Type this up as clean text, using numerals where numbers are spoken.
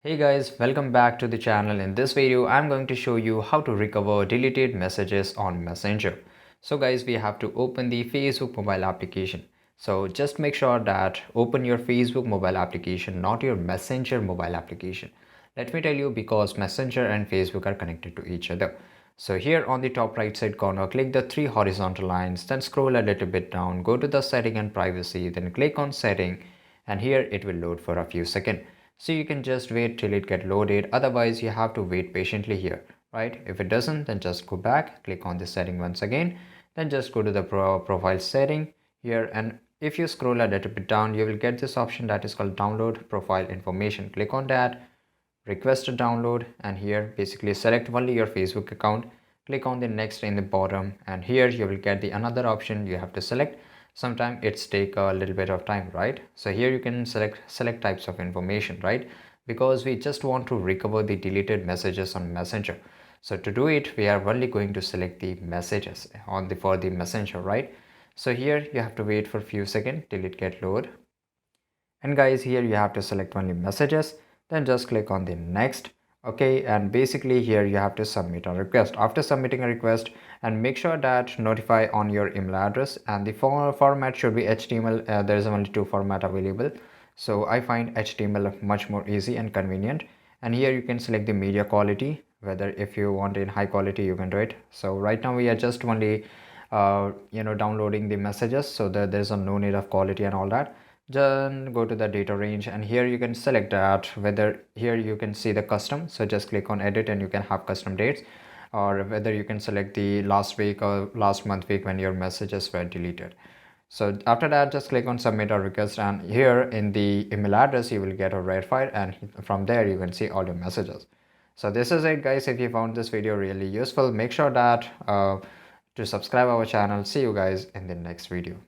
Hey guys, welcome back to the channel. In this video, I'm going to show you how to recover deleted messages on Messenger. So guys, we have to open the Facebook mobile application. So just make sure that open your Facebook mobile application, not your Messenger mobile application. Let me tell you, because Messenger and Facebook are connected to each other. So here on the top right side corner, click the three horizontal lines, then scroll a little bit down, go to the setting and privacy, then click on setting, and here it will load for a few seconds. So you can just wait till it get loaded. Otherwise, you have to wait patiently here, right? If it doesn't, then just go back, click on the setting once again, then just go to the profile setting here. And if you scroll a little bit down, you will get this option that is called download profile information. Click on that, request a download, and here basically select only your Facebook account. Click on the next in the bottom, and here you will get the another option you have to select. Sometimes it's take a little bit of time, right? So here you can select types of information, right? Because we just want to recover the deleted messages on Messenger. So to do it, we are only going to select the messages on the for the Messenger, right? So here you have to wait for a few seconds till it get load. And guys, here you have to select only messages, then just click on the next. Okay, and basically here you have to submit a request. After submitting a request, and make sure that notify on your email address, and the format should be HTML. There is only two format available, so I find HTML much more easy and convenient. And here you can select the media quality, whether if you want in high quality you can do it. So right now we are just only downloading the messages, so that there's no need of quality and all that. Then go to the data range, and here you can select that, whether here you can see the custom, so just click on edit and you can have custom dates, or whether you can select the last week or last month week when your messages were deleted. So after that, just click on submit or request, and here in the email address you will get a verified, and from there you can see all your messages. So this is it guys. If you found this video really useful, make sure that to subscribe our channel. See you guys in the next video.